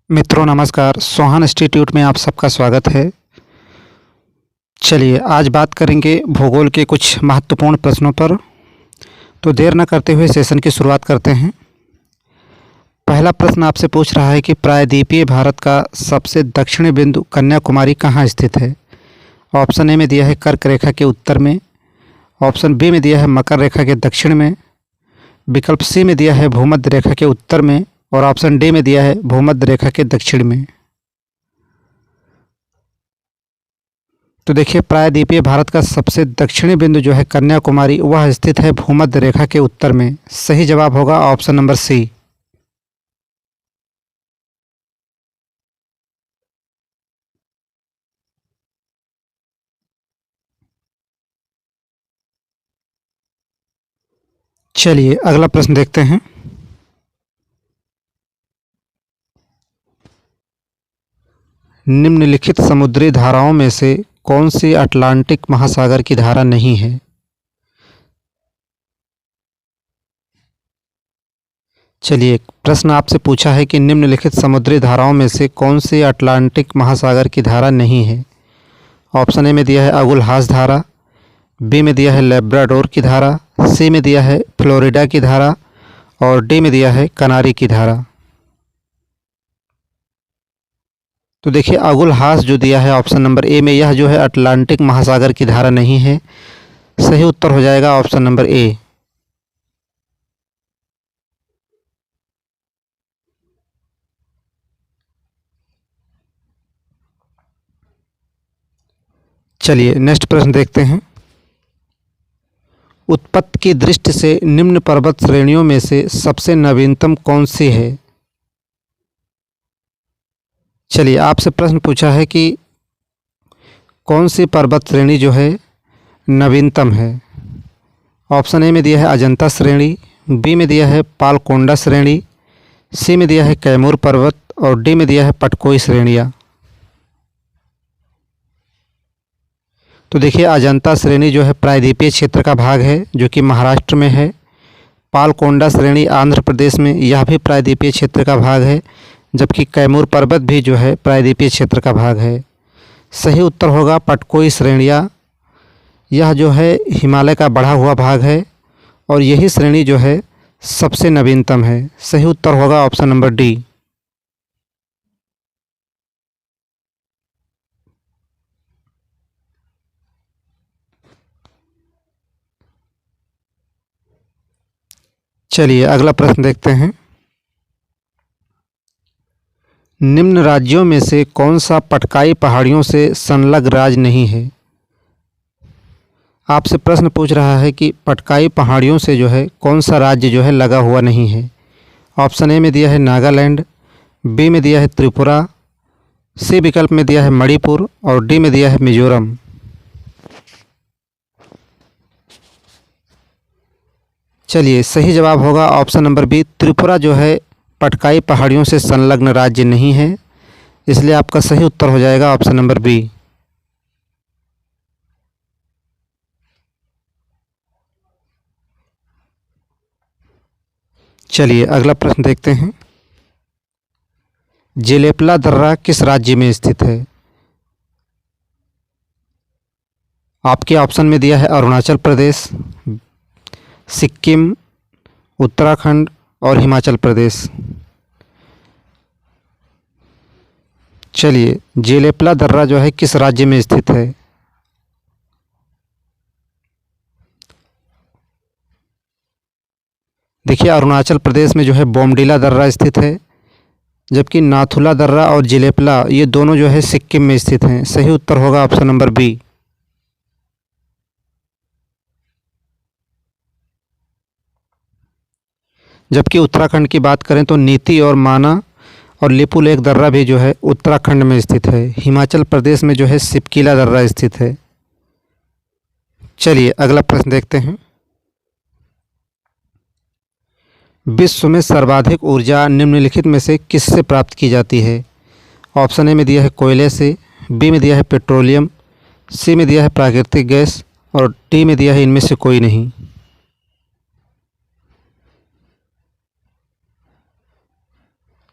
मित्रों नमस्कार, सोहान इंस्टीट्यूट में आप सबका स्वागत है। चलिए आज बात करेंगे भूगोल के कुछ महत्वपूर्ण प्रश्नों पर। तो देर न करते हुए सेशन की शुरुआत करते हैं। पहला प्रश्न आपसे पूछ रहा है कि प्रायद्वीपीय भारत का सबसे दक्षिणी बिंदु कन्याकुमारी कहाँ स्थित है। ऑप्शन ए में दिया है कर्क रेखा के उत्तर में, ऑप्शन बी में दिया है मकर रेखा के दक्षिण में, विकल्प सी में दिया है भूमध्य रेखा के उत्तर में और ऑप्शन डी में दिया है भूमध्य रेखा के दक्षिण में। तो देखिए प्रायद्वीपीय भारत का सबसे दक्षिणी बिंदु जो है कन्याकुमारी, वह स्थित है भूमध्य रेखा के उत्तर में। सही जवाब होगा ऑप्शन नंबर सी। चलिए अगला प्रश्न देखते हैं। निम्नलिखित समुद्री धाराओं में से कौन सी अटलांटिक महासागर की धारा नहीं है। चलिए प्रश्न आपसे पूछा है कि निम्नलिखित समुद्री धाराओं में से कौन सी अटलांटिक महासागर की धारा नहीं है। ऑप्शन ए में दिया है अगुलहास धारा, बी में दिया है लेब्राडोर की धारा, सी में दिया है फ्लोरिडा की धारा और डी में दिया है कनारी की धारा। तो देखिए अगुलहास जो दिया है ऑप्शन नंबर ए में, यह जो है अटलांटिक महासागर की धारा नहीं है। सही उत्तर हो जाएगा ऑप्शन नंबर ए। चलिए नेक्स्ट प्रश्न देखते हैं। उत्पत्ति की दृष्टि से निम्न पर्वत श्रेणियों में से सबसे नवीनतम कौन सी है। चलिए आपसे प्रश्न पूछा है कि कौन सी पर्वत श्रेणी जो है नवीनतम है। ऑप्शन ए में दिया है अजंता श्रेणी, बी में दिया है पालकोंडा श्रेणी, सी में दिया है कैमूर पर्वत और डी में दिया है पटकोई श्रेणियाँ। तो देखिए अजंता श्रेणी जो है प्रायद्वीपीय क्षेत्र का भाग है जो कि महाराष्ट्र में है। पालकोंडा श्रेणी आंध्र प्रदेश में, यह भी प्रायद्वीपीय क्षेत्र का भाग है, जबकि कैमूर पर्वत भी जो है प्रायद्वीपीय क्षेत्र का भाग है। सही उत्तर होगा पटकोई श्रेणियाँ। यह जो है हिमालय का बढ़ा हुआ भाग है और यही श्रेणी जो है सबसे नवीनतम है। सही उत्तर होगा ऑप्शन नंबर डी। चलिए अगला प्रश्न देखते हैं। निम्न राज्यों में से कौन सा पटकाई पहाड़ियों से संलग्न राज्य नहीं है। आपसे प्रश्न पूछ रहा है कि पटकाई पहाड़ियों से जो है कौन सा राज्य जो है लगा हुआ नहीं है। ऑप्शन ए में दिया है नागालैंड, बी में दिया है त्रिपुरा, सी विकल्प में दिया है मणिपुर और डी में दिया है मिजोरम। चलिए सही जवाब होगा ऑप्शन नंबर बी, त्रिपुरा जो है पटकाई पहाड़ियों से संलग्न राज्य नहीं है, इसलिए आपका सही उत्तर हो जाएगा ऑप्शन नंबर बी। चलिए अगला प्रश्न देखते हैं। जेलेपला दर्रा किस राज्य में स्थित है। आपके ऑप्शन में दिया है अरुणाचल प्रदेश, सिक्किम, उत्तराखंड और हिमाचल प्रदेश। चलिए जेलेपला दर्रा जो है किस राज्य में स्थित है। देखिए अरुणाचल प्रदेश में जो है बोमडिला दर्रा स्थित है, जबकि नाथुला दर्रा और जेलेपला ये दोनों जो है सिक्किम में स्थित हैं। सही उत्तर होगा ऑप्शन नंबर बी। जबकि उत्तराखंड की बात करें तो नीति और माना और लिपुलेख दर्रा भी जो है उत्तराखंड में स्थित है। हिमाचल प्रदेश में जो है सिपकीला दर्रा स्थित है। चलिए अगला प्रश्न देखते हैं। विश्व में सर्वाधिक ऊर्जा निम्नलिखित में से किससे प्राप्त की जाती है। ऑप्शन ए में दिया है कोयले से, बी में दिया है पेट्रोलियम, सी में दिया है प्राकृतिक गैस और डी में दिया है इनमें से कोई नहीं।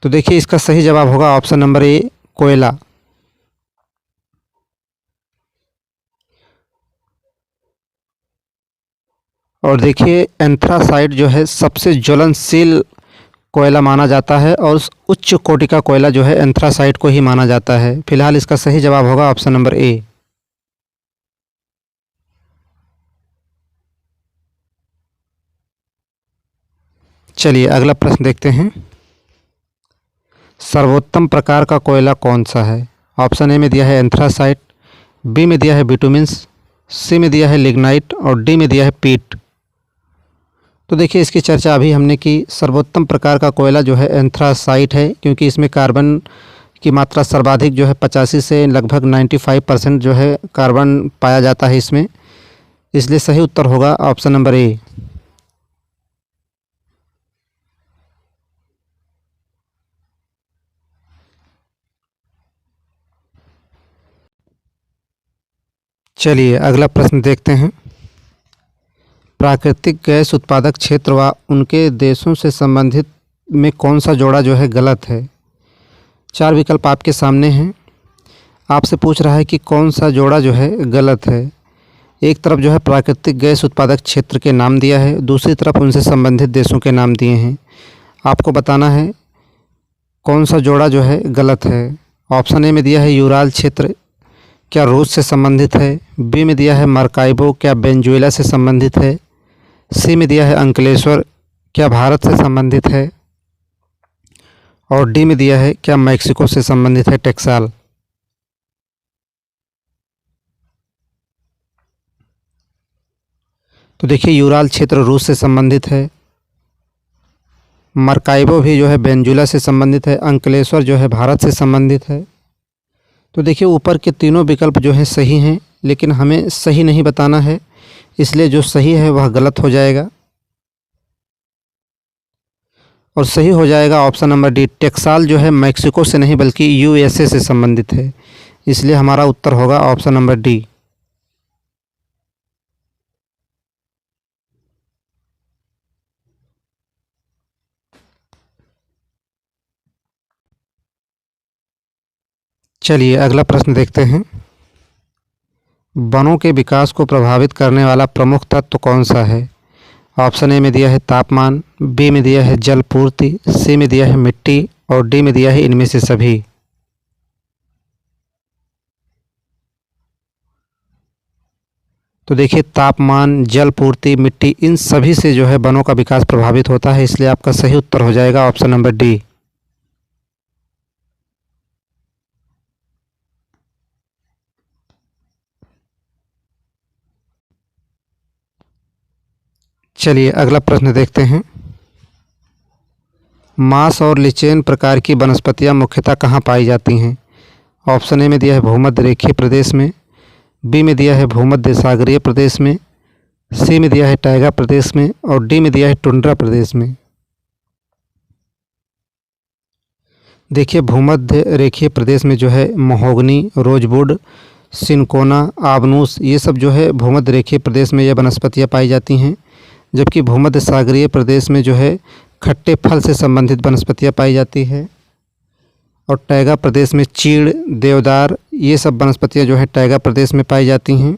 तो देखिए इसका सही जवाब होगा ऑप्शन नंबर ए, कोयला। और देखिए एंथ्रासाइट जो है सबसे ज्वलनशील कोयला माना जाता है और उच्च कोटि का कोयला जो है एंथ्रासाइट को ही माना जाता है। फिलहाल इसका सही जवाब होगा ऑप्शन नंबर ए। चलिए अगला प्रश्न देखते हैं। सर्वोत्तम प्रकार का कोयला कौन सा है? ऑप्शन ए में दिया है एंथ्रासाइट, बी में दिया है बिटुमिन्स, सी में दिया है लिग्नाइट और डी में दिया है पीट। तो देखिए इसकी चर्चा अभी हमने की। सर्वोत्तम प्रकार का कोयला जो है एंथ्रासाइट है, क्योंकि इसमें कार्बन की मात्रा सर्वाधिक जो है 85 से लगभग 95% जो है कार्बन पाया जाता है इसमें, इसलिए सही उत्तर होगा ऑप्शन नंबर ए। चलिए अगला प्रश्न देखते हैं। प्राकृतिक गैस उत्पादक क्षेत्र व उनके देशों से संबंधित में कौन सा जोड़ा जो है गलत है? चार विकल्प आपके सामने हैं। आपसे पूछ रहा है कि कौन सा जोड़ा जो है गलत है। एक तरफ जो है प्राकृतिक गैस उत्पादक क्षेत्र के नाम दिया है, दूसरी तरफ उनसे संबंधित देशों के नाम दिए हैं। आपको बताना है कौन सा जोड़ा जो है गलत है। ऑप्शन ए में दिया है यूराल क्षेत्र, क्या रूस से संबंधित है? बी में दिया है मार्काइबो, क्या वेनेजुएला से संबंधित है? सी में दिया है अंकलेश्वर, क्या भारत से संबंधित है? और डी में दिया है क्या मैक्सिको से संबंधित है, टेक्साल। तो देखिए यूराल क्षेत्र रूस से संबंधित है, मार्काइबो भी जो है वेनेजुएला से संबंधित है, अंकलेश्वर जो है भारत से संबंधित है। तो देखिए ऊपर के तीनों विकल्प जो हैं सही हैं, लेकिन हमें सही नहीं बताना है, इसलिए जो सही है वह गलत हो जाएगा और सही हो जाएगा ऑप्शन नंबर डी। टेक्साल जो है मैक्सिको से नहीं बल्कि यूएसए से संबंधित है, इसलिए हमारा उत्तर होगा ऑप्शन नंबर डी। चलिए अगला प्रश्न देखते हैं। वनों के विकास को प्रभावित करने वाला प्रमुख तत्व कौन सा है? ऑप्शन ए में दिया है तापमान, बी में दिया है जल पूर्ति, सी में दिया है मिट्टी और डी में दिया है इनमें से सभी। तो देखिए तापमान, जल पूर्ति, मिट्टी, इन सभी से जो है वनों का विकास प्रभावित होता है, इसलिए आपका सही उत्तर हो जाएगा ऑप्शन नंबर डी। चलिए अगला प्रश्न देखते हैं। मांस और लिचेन प्रकार की वनस्पतियां मुख्यतः कहाँ पाई जाती हैं? ऑप्शन ए में दिया है भूमध्य रेखीय प्रदेश में, बी में दिया है भूमध्य सागरीय प्रदेश में, सी में दिया है टाइगा प्रदेश में और डी में दिया है टुंड्रा प्रदेश में। देखिए भूमध्य रेखीय प्रदेश में जो है महोगनी, रोजवुड, सिनकोना, आबनूस, ये सब जो है भूमध्य रेखीय प्रदेश में ये वनस्पतियाँ पाई जाती हैं, जबकि भूमध्य सागरीय प्रदेश में जो है खट्टे फल से संबंधित वनस्पतियाँ पाई जाती है और टाइगा प्रदेश में चीड़, देवदार, ये सब वनस्पतियाँ जो है टाइगा प्रदेश में पाई जाती हैं।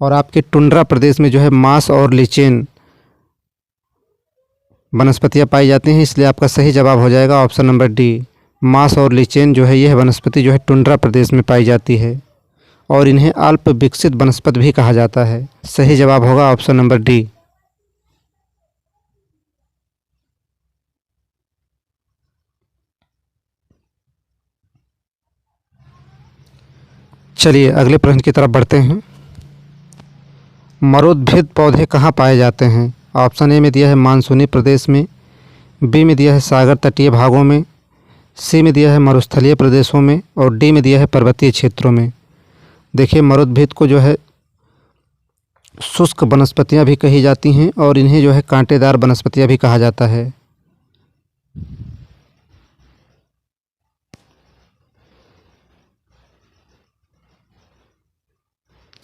और आपके टुंड्रा प्रदेश में जो है मांस और लिचेन वनस्पतियाँ पाई जाती हैं, इसलिए आपका सही जवाब हो जाएगा ऑप्शन नंबर डी। मांस और लिचेन जो है यह वनस्पति जो है टुंड्रा प्रदेश में पाई जाती है और इन्हें अल्प विकसित वनस्पति भी कहा जाता है। सही जवाब होगा ऑप्शन नंबर डी। चलिए अगले प्रश्न की तरफ बढ़ते हैं। मरुद्भिद पौधे कहाँ पाए जाते हैं? ऑप्शन ए में दिया है मानसूनी प्रदेश में, बी में दिया है सागर तटीय भागों में, सी में दिया है मरुस्थलीय प्रदेशों में और डी में दिया है पर्वतीय क्षेत्रों में। देखिए मरुद्भिद को जो है शुष्क वनस्पतियाँ भी कही जाती हैं और इन्हें जो है कांटेदार वनस्पतियाँ भी कहा जाता है।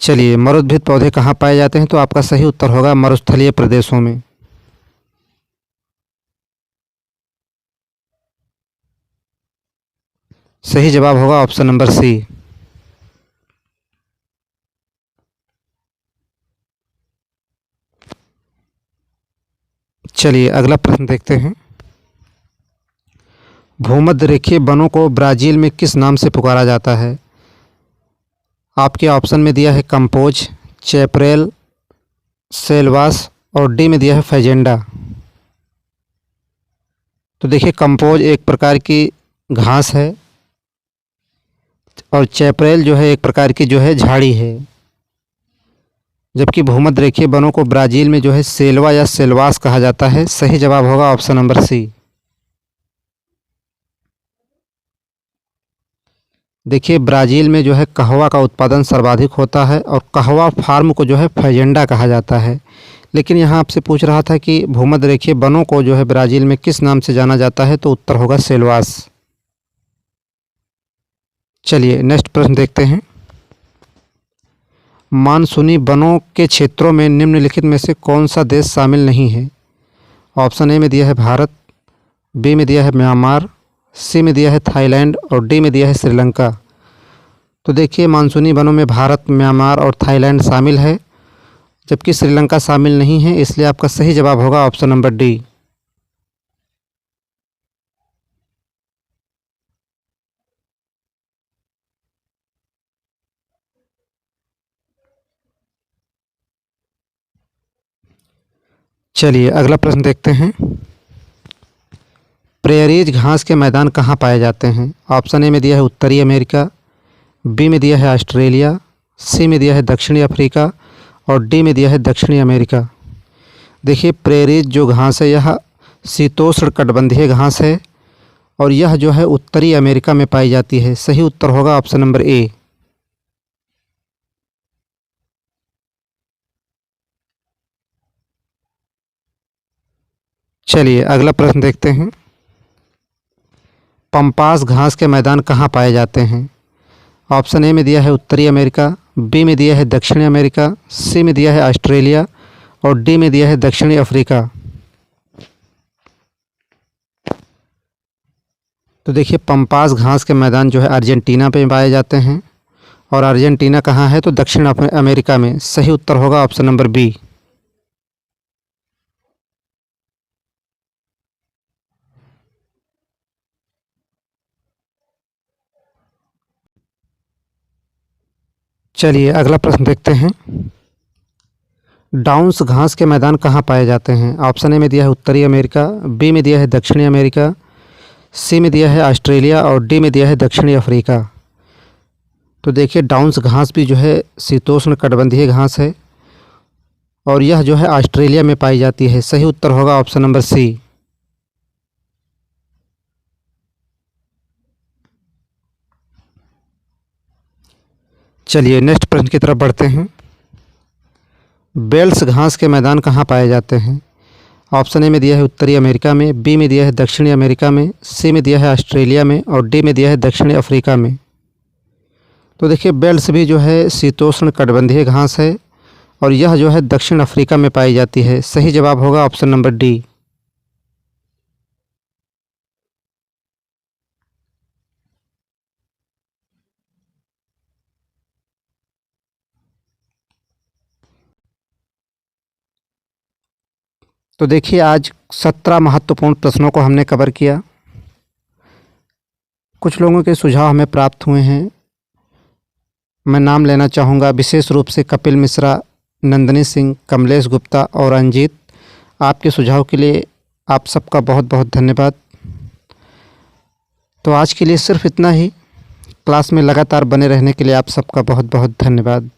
चलिए मरुद्भिद पौधे कहाँ पाए जाते हैं, तो आपका सही उत्तर होगा मरुस्थलीय प्रदेशों में। सही जवाब होगा ऑप्शन नंबर सी। चलिए अगला प्रश्न देखते हैं। भूमध्य रेखीय वनों को ब्राज़ील में किस नाम से पुकारा जाता है? आपके ऑप्शन में दिया है कंपोज, चैपरेल, सेल्वास और डी में दिया है फेजेंडा। तो देखिए कंपोज एक प्रकार की घास है और चैपरेल जो है एक प्रकार की जो है झाड़ी है, जबकि भूमध्य रेखीय वनों को ब्राज़ील में जो है सेल्वा या सेल्वास कहा जाता है। सही जवाब होगा ऑप्शन नंबर सी। देखिए ब्राज़ील में जो है कहवा का उत्पादन सर्वाधिक होता है और कहवा फार्म को जो है फेजेंडा कहा जाता है। लेकिन यहाँ आपसे पूछ रहा था कि भूमध्य रेखीय वनों को जो है ब्राज़ील में किस नाम से जाना जाता है, तो उत्तर होगा सेल्वास। चलिए नेक्स्ट प्रश्न देखते हैं। मानसूनी वनों के क्षेत्रों में निम्नलिखित में से कौन सा देश शामिल नहीं है? ऑप्शन ए में दिया है भारत, बी में दिया है म्यांमार, सी में दिया है थाईलैंड और डी में दिया है श्रीलंका। तो देखिए मानसूनी वनों में भारत, म्यांमार और थाईलैंड शामिल है, जबकि श्रीलंका शामिल नहीं है, इसलिए आपका सही जवाब होगा ऑप्शन नंबर डी। चलिए अगला प्रश्न देखते हैं। प्रेयरीज घास के मैदान कहाँ पाए जाते हैं? ऑप्शन ए में दिया है उत्तरी अमेरिका, बी में दिया है ऑस्ट्रेलिया, सी में दिया है दक्षिणी अफ्रीका और डी में दिया है दक्षिणी अमेरिका। देखिए प्रेयरीज जो घास है यह शीतोष्ण कटिबंधीय घास है और यह जो है उत्तरी अमेरिका में पाई जाती है। सही उत्तर होगा ऑप्शन नंबर ए। चलिए अगला प्रश्न देखते हैं। पंपास घास के मैदान कहाँ पाए जाते हैं? ऑप्शन ए में दिया है उत्तरी अमेरिका, बी में दिया है दक्षिणी अमेरिका, सी में दिया है ऑस्ट्रेलिया और डी में दिया है दक्षिणी अफ्रीका। तो देखिए पंपास घास के मैदान जो है अर्जेंटीना पे पाए जाते हैं और अर्जेंटीना कहाँ है, तो दक्षिण अमेरिका में। सही उत्तर होगा ऑप्शन नंबर बी। चलिए अगला प्रश्न देखते हैं। डाउन्स घास के मैदान कहाँ पाए जाते हैं? ऑप्शन ए में दिया है उत्तरी अमेरिका, बी में दिया है दक्षिणी अमेरिका, सी में दिया है ऑस्ट्रेलिया और डी में दिया है दक्षिणी अफ्रीका। तो देखिए डाउन्स घास भी जो है शीतोष्ण कटिबंधीय घास है और यह जो है ऑस्ट्रेलिया में पाई जाती है। सही उत्तर होगा ऑप्शन नंबर सी। चलिए नेक्स्ट प्रश्न की तरफ बढ़ते हैं। बेल्स घास के मैदान कहाँ पाए जाते हैं? ऑप्शन ए में दिया है उत्तरी अमेरिका में, बी में दिया है दक्षिणी अमेरिका में, सी में दिया है ऑस्ट्रेलिया में और डी में दिया है दक्षिणी अफ्रीका में। तो देखिए बेल्स भी जो है शीतोष्ण कटिबंधीय घास है और यह जो है दक्षिण अफ्रीका में पाई जाती है। सही जवाब होगा ऑप्शन नंबर डी। तो देखिए आज 17 महत्वपूर्ण प्रश्नों को हमने कवर किया। कुछ लोगों के सुझाव हमें प्राप्त हुए हैं। मैं नाम लेना चाहूँगा विशेष रूप से कपिल मिश्रा, नंदिनी सिंह, कमलेश गुप्ता और रंजीत। आपके सुझाव के लिए आप सबका बहुत बहुत धन्यवाद। तो आज के लिए सिर्फ इतना ही। क्लास में लगातार बने रहने के लिए आप सबका बहुत बहुत धन्यवाद।